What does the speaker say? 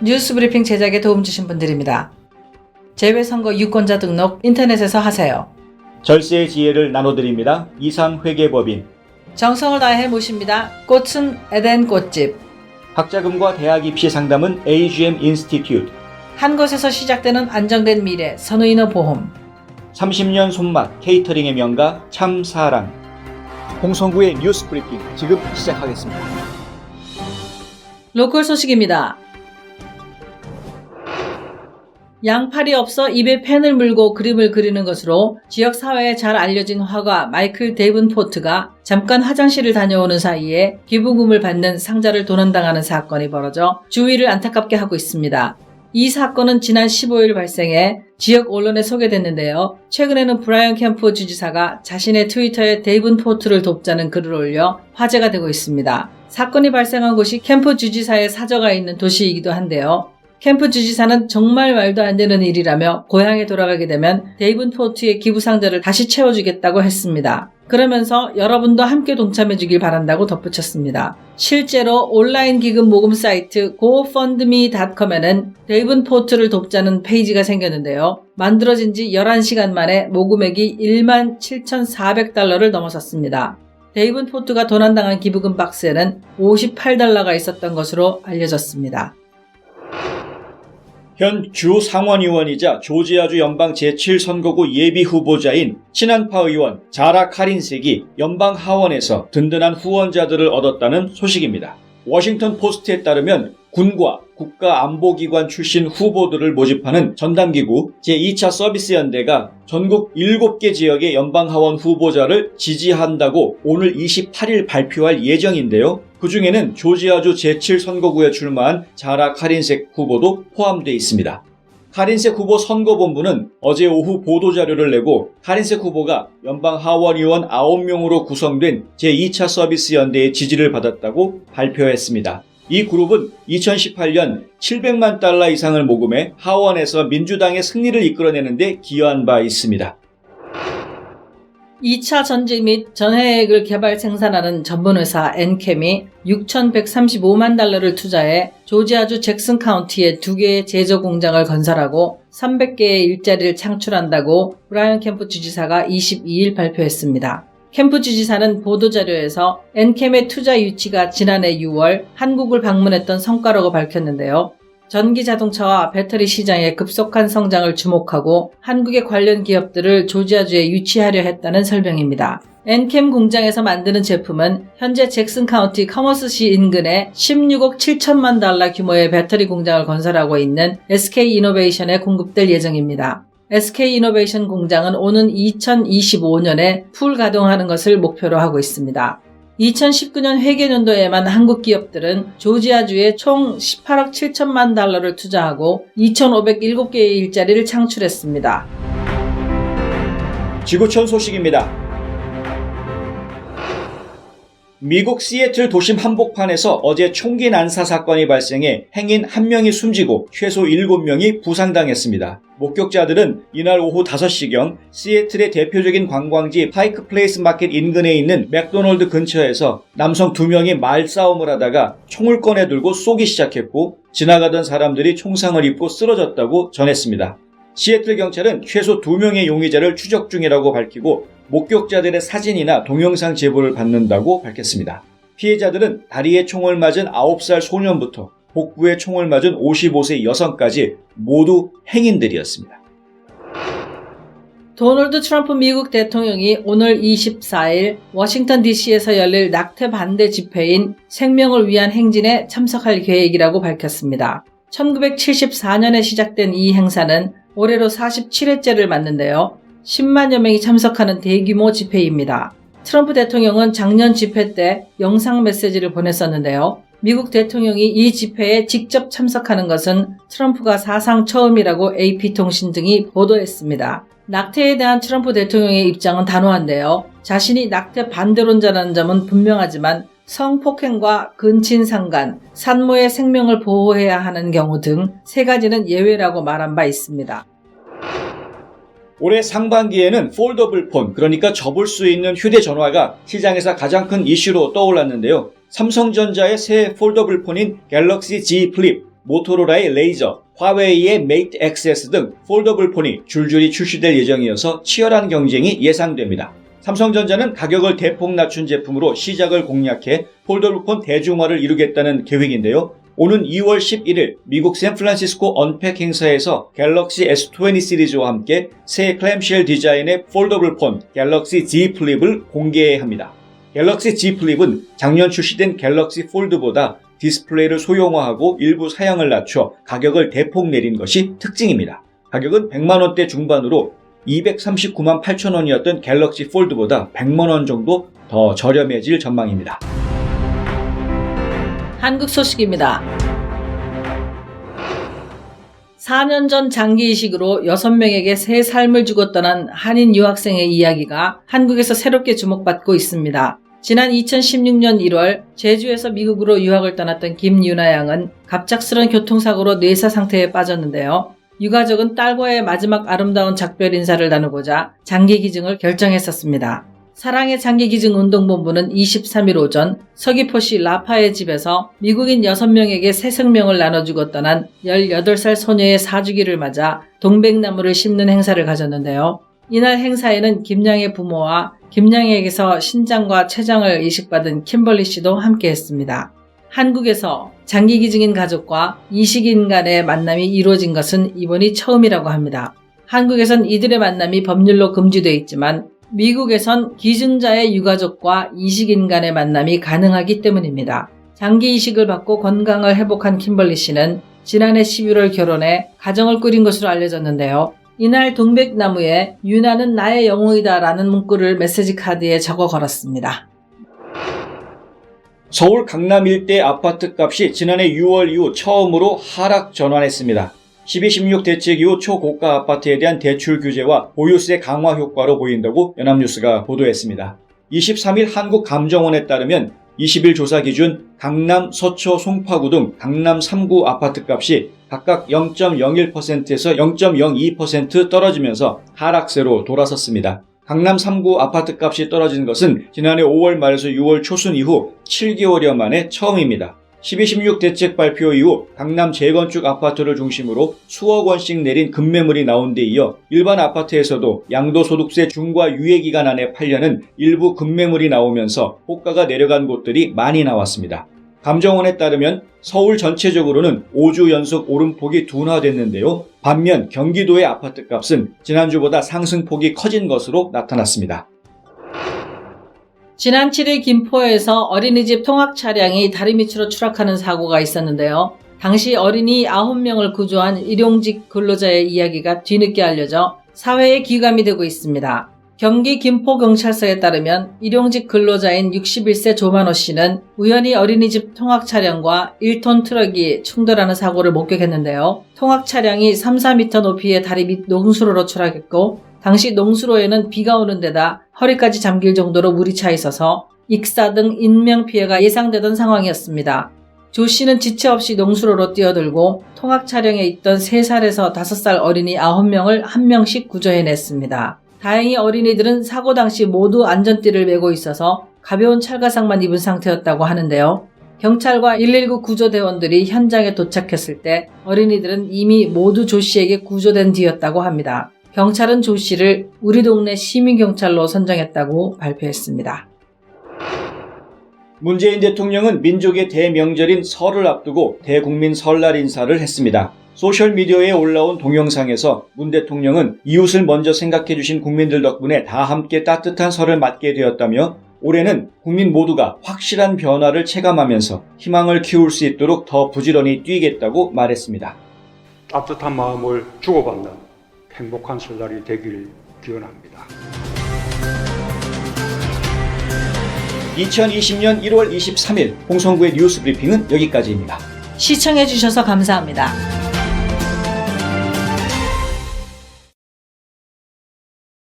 뉴스브리핑 제작에 도움 주신 분들입니다. 재외선거 유권자 등록 인터넷에서 하세요. 절세의 지혜를 나눠드립니다. 이상회계법인. 정성을 다해 모십니다. 꽃은 에덴 꽃집. 학자금과 대학 입시 상담은 AGM 인스티튜트. 한 곳에서 시작되는 안정된 미래 선우인어 보험. 30년 손맛 케이터링의 명가 참사랑. 홍성구의 뉴스 브리핑 지금 시작하겠습니다. 로컬 소식입니다. 양팔이 없어 입에 펜을 물고 그림을 그리는 것으로 지역사회에 잘 알려진 화가 마이클 데이븐포트가 잠깐 화장실을 다녀오는 사이에 기부금을 받는 상자를 도난당하는 사건이 벌어져 주위를 안타깝게 하고 있습니다. 이 사건은 지난 15일 발생해 지역 언론에 소개됐는데요. 최근에는 브라이언 캠프 주지사가 자신의 트위터에 데이븐포트를 돕자는 글을 올려 화제가 되고 있습니다. 사건이 발생한 곳이 캠프 주지사의 사저가 있는 도시이기도 한데요. 캠프 주지사는 정말 말도 안 되는 일이라며 고향에 돌아가게 되면 데이븐포트의 기부 상자를 다시 채워주겠다고 했습니다. 그러면서 여러분도 함께 동참해주길 바란다고 덧붙였습니다. 실제로 온라인 기금 모금 사이트 gofundme.com에는 데이븐포트를 돕자는 페이지가 생겼는데요. 만들어진 지 11시간 만에 모금액이 17,400달러를 넘어섰습니다. 데이븐포트가 도난당한 기부금 박스에는 $58가 있었던 것으로 알려졌습니다. 현 주 상원의원이자 조지아주 연방 제7선거구 예비후보자인 친한파 의원 자라 카린색이 연방 하원에서 든든한 후원자들을 얻었다는 소식입니다. 워싱턴 포스트에 따르면 군과 국가안보기관 출신 후보들을 모집하는 전담기구 제2차 서비스연대가 전국 7개 지역의 연방하원 후보자를 지지한다고 오늘 28일 발표할 예정인데요. 그 중에는 조지아주 제7선거구에 출마한 자라 카린색 후보도 포함되어 있습니다. 카린색 후보 선거본부는 어제 오후 보도자료를 내고 카린색 후보가 연방하원의원 9명으로 구성된 제2차 서비스연대의 지지를 받았다고 발표했습니다. 이 그룹은 2018년 700만 달러 이상을 모금해 하원에서 민주당의 승리를 이끌어내는 데 기여한 바 있습니다. 2차 전지 및 전해액을 개발 생산하는 전문회사 엔캠이 6,135만 달러를 투자해 조지아주 잭슨 카운티에 2개의 제조 공장을 건설하고 300개의 일자리를 창출한다고 브라이언 캠프 주지사가 22일 발표했습니다. 캠프 주지사는 보도자료에서 엔캠의 투자 유치가 지난해 6월 한국을 방문했던 성과라고 밝혔는데요. 전기자동차와 배터리 시장의 급속한 성장을 주목하고 한국의 관련 기업들을 조지아주에 유치하려 했다는 설명입니다. 엔캠 공장에서 만드는 제품은 현재 잭슨 카운티 커머스시 인근에 16억 7천만 달러 규모의 배터리 공장을 건설하고 있는 SK이노베이션에 공급될 예정입니다. SK이노베이션 공장은 오는 2025년에 풀 가동하는 것을 목표로 하고 있습니다. 2019년 회계연도에만 한국 기업들은 조지아주에 총 18억 7천만 달러를 투자하고 2,507개의 일자리를 창출했습니다. 지구촌 소식입니다. 미국 시애틀 도심 한복판에서 어제 총기 난사 사건이 발생해 행인 1명이 숨지고 최소 7명이 부상당했습니다. 목격자들은 이날 오후 5시경 시애틀의 대표적인 관광지 파이크 플레이스 마켓 인근에 있는 맥도널드 근처에서 남성 2명이 말싸움을 하다가 총을 꺼내 들고 쏘기 시작했고 지나가던 사람들이 총상을 입고 쓰러졌다고 전했습니다. 시애틀 경찰은 최소 2명의 용의자를 추적 중이라고 밝히고 목격자들의 사진이나 동영상 제보를 받는다고 밝혔습니다. 피해자들은 다리에 총을 맞은 9살 소년부터 복부에 총을 맞은 55세 여성까지 모두 행인들이었습니다. 도널드 트럼프 미국 대통령이 오늘 24일 워싱턴 DC에서 열릴 낙태 반대 집회인 생명을 위한 행진에 참석할 계획이라고 밝혔습니다. 1974년에 시작된 이 행사는 올해로 47회째를 맞는데요. 10만여 명이 참석하는 대규모 집회입니다. 트럼프 대통령은 작년 집회 때 영상 메시지를 보냈었는데요. 미국 대통령이 이 집회에 직접 참석하는 것은 트럼프가 사상 처음이라고 AP통신 등이 보도했습니다. 낙태에 대한 트럼프 대통령의 입장은 단호한데요. 자신이 낙태 반대론자라는 점은 분명하지만 성폭행과 근친상간, 산모의 생명을 보호해야 하는 경우 등 3가지는 예외라고 말한 바 있습니다. 올해 상반기에는 폴더블 폰, 그러니까 접을 수 있는 휴대전화가 시장에서 가장 큰 이슈로 떠올랐는데요. 삼성전자의 새 폴더블 폰인 갤럭시 Z 플립, 모토로라의 레이저, 화웨이의 메이트 XS 등 폴더블 폰이 줄줄이 출시될 예정이어서 치열한 경쟁이 예상됩니다. 삼성전자는 가격을 대폭 낮춘 제품으로 시작을 공략해 폴더블 폰 대중화를 이루겠다는 계획인데요. 오는 2월 11일 미국 샌프란시스코 언팩 행사에서 갤럭시 S20 시리즈와 함께 새 클램쉘 디자인의 폴더블 폰 갤럭시 Z 플립을 공개합니다. 갤럭시 Z 플립은 작년 출시된 갤럭시 폴드보다 디스플레이를 소형화하고 일부 사양을 낮춰 가격을 대폭 내린 것이 특징입니다. 가격은 100만원대 중반으로 239만 8천원이었던 갤럭시 폴드보다 100만원 정도 더 저렴해질 전망입니다. 한국 소식입니다. 4년 전 장기 이식으로 6명에게 새 삶을 주고 떠난 한인 유학생의 이야기가 한국에서 새롭게 주목받고 있습니다. 지난 2016년 1월 제주에서 미국으로 유학을 떠났던 김유나 양은 갑작스런 교통사고로 뇌사 상태에 빠졌는데요. 유가족은 딸과의 마지막 아름다운 작별 인사를 나누고자 장기 기증을 결정했었습니다. 사랑의 장기기증 운동본부는 23일 오전 서귀포시 라파의 집에서 미국인 6명에게 새 생명을 나눠주고 떠난 18살 소녀의 사주기를 맞아 동백나무를 심는 행사를 가졌는데요. 이날 행사에는 김양의 부모와 김양에게서 신장과 췌장을 이식받은 킴벌리 씨도 함께했습니다. 한국에서 장기기증인 가족과 이식인 간의 만남이 이루어진 것은 이번이 처음이라고 합니다. 한국에선 이들의 만남이 법률로 금지되어 있지만 미국에선 기증자의 유가족과 이식인 간의 만남이 가능하기 때문입니다. 장기 이식을 받고 건강을 회복한 킴벌리 씨는 지난해 11월 결혼해 가정을 꾸린 것으로 알려졌는데요. 이날 동백나무에 유나는 나의 영웅이다 라는 문구를 메시지 카드에 적어 걸었습니다. 서울 강남 일대 아파트 값이 지난해 6월 이후 처음으로 하락 전환했습니다. 12.16 대책 이후 초고가 아파트에 대한 대출 규제와 보유세 강화 효과로 보인다고 연합뉴스가 보도했습니다. 23일 한국감정원에 따르면 20일 조사 기준 강남, 서초, 송파구 등 강남 3구 아파트값이 각각 0.01%에서 0.02% 떨어지면서 하락세로 돌아섰습니다. 강남 3구 아파트값이 떨어진 것은 지난해 5월 말에서 6월 초순 이후 7개월여 만에 처음입니다. 12.16 대책 발표 이후 강남 재건축 아파트를 중심으로 수억 원씩 내린 급매물이 나온 데 이어 일반 아파트에서도 양도소득세 중과 유예기간 안에 팔려는 일부 급매물이 나오면서 호가가 내려간 곳들이 많이 나왔습니다. 감정원에 따르면 서울 전체적으로는 5주 연속 오름폭이 둔화됐는데요. 반면 경기도의 아파트값은 지난주보다 상승폭이 커진 것으로 나타났습니다. 지난 7일 김포에서 어린이집 통학 차량이 다리 밑으로 추락하는 사고가 있었는데요. 당시 어린이 9명을 구조한 일용직 근로자의 이야기가 뒤늦게 알려져 사회에 기감이 되고 있습니다. 경기 김포경찰서에 따르면 일용직 근로자인 61세 조만호 씨는 우연히 어린이집 통학 차량과 1톤 트럭이 충돌하는 사고를 목격했는데요. 통학 차량이 3-4m 높이의 다리 밑 농수로로 추락했고 당시 농수로에는 비가 오는 데다 허리까지 잠길 정도로 물이 차 있어서 익사 등 인명피해가 예상되던 상황이었습니다. 조 씨는 지체 없이 농수로로 뛰어들고 통학 차량에 있던 3살에서 5살 어린이 9명을 한 명씩 구조해냈습니다. 다행히 어린이들은 사고 당시 모두 안전띠를 메고 있어서 가벼운 찰가상만 입은 상태였다고 하는데요. 경찰과 119 구조대원들이 현장에 도착했을 때 어린이들은 이미 모두 조 씨에게 구조된 뒤였다고 합니다. 경찰은 조 씨를 우리 동네 시민경찰로 선정했다고 발표했습니다. 문재인 대통령은 민족의 대명절인 설을 앞두고 대국민 설날 인사를 했습니다. 소셜미디어에 올라온 동영상에서 문 대통령은 이웃을 먼저 생각해 주신 국민들 덕분에 다 함께 따뜻한 설을 맞게 되었다며 올해는 국민 모두가 확실한 변화를 체감하면서 희망을 키울 수 있도록 더 부지런히 뛰겠다고 말했습니다. 따뜻한 마음을 주고받는 행복한 설날이 되길 기원합니다. 2020년 1월 23일 홍성구의 뉴스 브리핑은 여기까지입니다. 시청해주셔서 감사합니다.